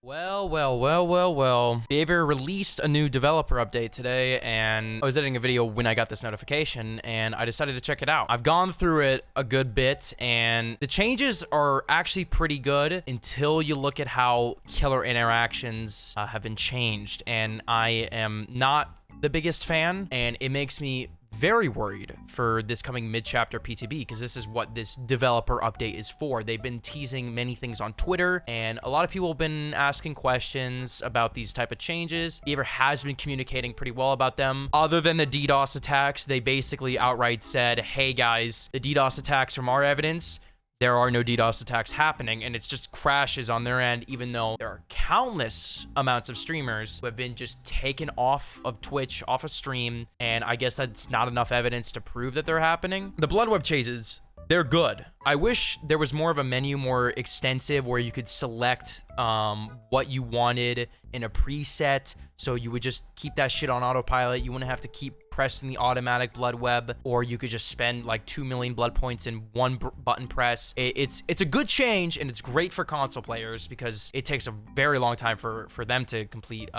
Well. BHVR released a new developer update today, and I was editing a video when I got this notification, and I decided to check it out. I've gone through it a good bit, and the changes are actually pretty good until you look at how killer interactions have been changed, and I am not the biggest fan, and it makes me very worried for this coming mid-chapter PTB, because this is what this developer update is for. They've been teasing many things on Twitter, and a lot of people have been asking questions about these type of changes. BHVR has been communicating pretty well about them. Other than the DDoS attacks, they basically outright said, hey guys, the DDoS attacks from our evidence, there are no DDoS attacks happening, and it's just crashes on their end, even though there are countless amounts of streamers who have been just taken off of Twitch, off of stream, and I guess that's not enough evidence to prove that they're happening. The blood web changes, they're good. I wish there was more of a menu, more extensive, where you could select what you wanted in a preset, so you would just keep that shit on autopilot. You wouldn't have to keep pressing the automatic blood web, or you could just spend like 2 million blood points in one button press. It's a good change, and it's great for console players because it takes a very long time for them to complete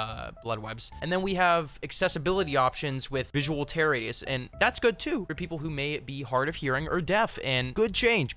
blood webs. And then we have accessibility options with visual tear radius, and that's good too for people who may be hard of hearing or deaf, and good change.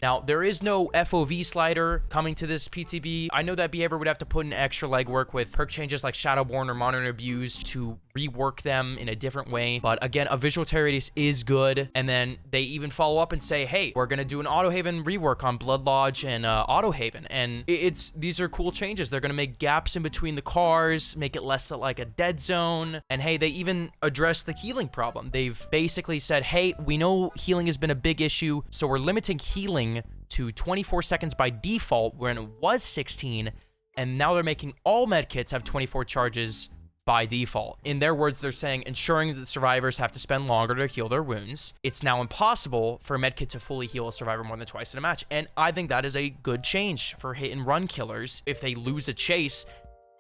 Now, there is no FOV slider coming to this PTB. I know that BHVR would have to put in extra legwork with perk changes like Shadowborn or Modern Abuse to rework them in a different way. But again, a visual tear radius is good. And then they even follow up and say, hey, we're going to do an Autohaven rework on Blood Lodge and Autohaven. And these are cool changes. They're going to make gaps in between the cars, make it less like a dead zone. And hey, they even address the healing problem. They've basically said, hey, we know healing has been a big issue, so we're limiting healing to 24 seconds by default, when it was 16, and now they're making all medkits have 24 charges by default. In their words, they're saying, ensuring that the survivors have to spend longer to heal their wounds. It's now impossible for a medkit to fully heal a survivor more than twice in a match, and I think that is a good change for hit and run killers. If they lose a chase,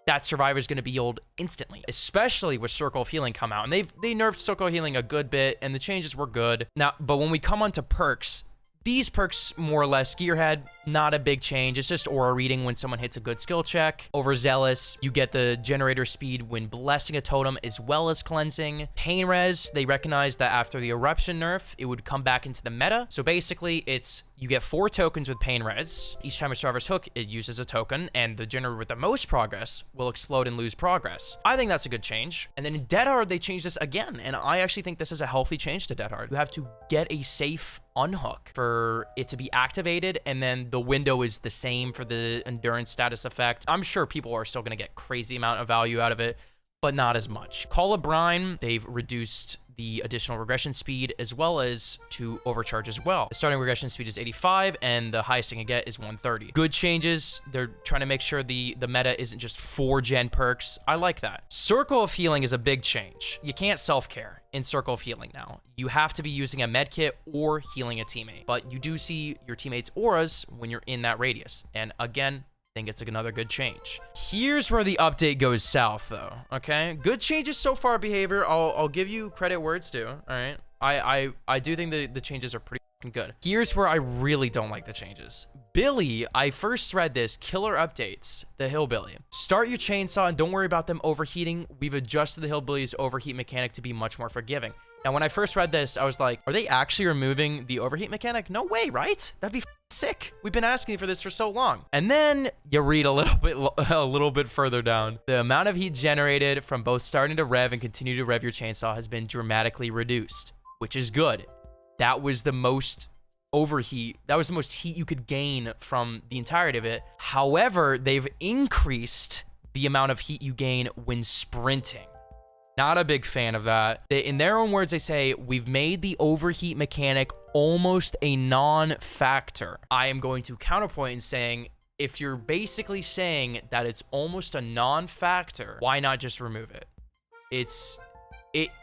that survivor is going to be healed instantly, especially with Circle of Healing come out. And they nerfed Circle of Healing a good bit, and the changes were good. Now, but when we come on to perks, these perks, more or less, Gearhead, not a big change. It's just aura reading when someone hits a good skill check. Overzealous, you get the generator speed when blessing a totem as well as cleansing. Pain res, they recognize that after the eruption nerf, it would come back into the meta. So basically, you get 4 tokens with pain res. Each time a survivor's hook, it uses a token, and the generator with the most progress will explode and lose progress. I think that's a good change. And then in Dead Hard, they changed this again, and I actually think this is a healthy change to Dead Hard. You have to get a safe unhook for it to be activated, and then the window is the same for the endurance status effect. I'm sure people are still going to get crazy amount of value out of it, but not as much. Call of Brine, they've reduced the additional regression speed as well as to overcharge as well. The starting regression speed is 85 and the highest you can get is 130. Good changes. They're trying to make sure the meta isn't just 4-gen perks. I like that. Circle of Healing is a big change. You can't self-care in Circle of Healing now. You have to be using a med kit or healing a teammate, but you do see your teammates' auras when you're in that radius. And again, I think it's another good change. Here's where the update goes south, though. Okay, good changes so far. BHVR, I'll give you credit where it's due. All right, I do think the changes are pretty good. Here's where I really don't like the changes. Billy, I first read this killer updates, the Hillbilly. Start your chainsaw and don't worry about them overheating. We've adjusted the Hillbilly's overheat mechanic to be much more forgiving. Now, when I first read this, I was like, are they actually removing the overheat mechanic? No way, right? That'd be sick. We've been asking for this for so long. And then you read a little bit further down. The amount of heat generated from both starting to rev and continue to rev your chainsaw has been dramatically reduced, which is good. That was the most overheat. That was the most heat you could gain from the entirety of it. However, they've increased the amount of heat you gain when sprinting. Not a big fan of that. In their own words, they say, we've made the overheat mechanic almost a non-factor. I am going to counterpoint in saying, if you're basically saying that it's almost a non-factor, why not just remove it?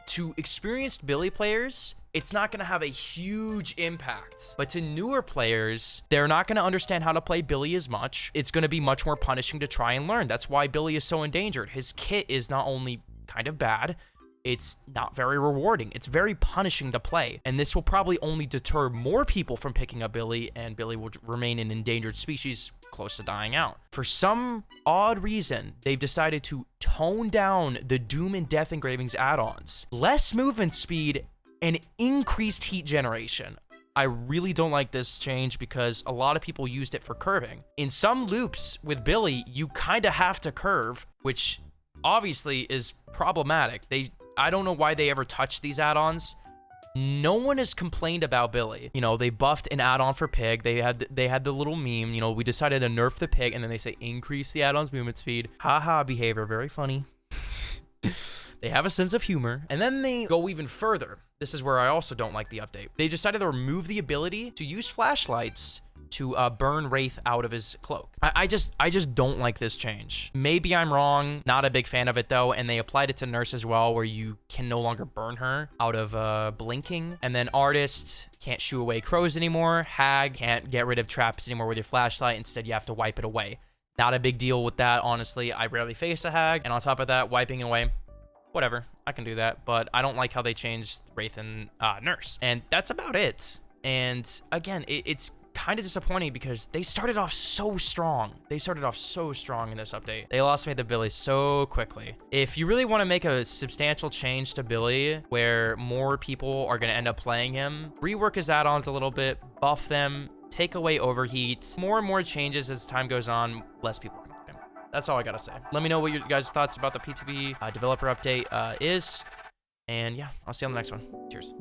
To experienced Billy players, it's not going to have a huge impact. But to newer players, they're not going to understand how to play Billy as much. It's going to be much more punishing to try and learn. That's why Billy is so endangered. His kit is not only kind of bad, it's not very rewarding. It's very punishing to play. And this will probably only deter more people from picking up Billy, and Billy will remain an endangered species close to dying out. For some odd reason, they've decided to tone down the Doom and Death Engravings add-ons. Less movement speed and increased heat generation. I really don't like this change because a lot of people used it for curving. In some loops with Billy, you kind of have to curve, which obviously is problematic. I don't know why they ever touched these add-ons. No one has complained about Billy. You know, they buffed an add-on for Pig. They had the little meme, you know, we decided to nerf the Pig, and then they say increase the add-on's movement speed. Haha, behavior, very funny. They have a sense of humor. And then they go even further. This is where I also don't like the update. They decided to remove the ability to use flashlights to burn Wraith out of his cloak. I just don't like this change. Maybe I'm wrong. Not a big fan of it though. And they applied it to Nurse as well, where you can no longer burn her out of blinking. And then Artist can't shoo away crows anymore. Hag can't get rid of traps anymore with your flashlight. Instead, you have to wipe it away. Not a big deal with that, honestly. I rarely face a Hag. And on top of that, wiping away, whatever, I can do that, but I don't like how they changed Wraith and Nurse. And that's about it. And again, it's kind of disappointing because they started off so strong. They started off so strong in this update. They lost me to Billy so quickly. If you really want to make a substantial change to Billy where more people are going to end up playing him, rework his add-ons a little bit, buff them, take away overheat, more and more changes as time goes on, less people. That's all I gotta say. Let me know what your guys' thoughts about the PTB developer update is. And yeah, I'll see you on the next one. Cheers.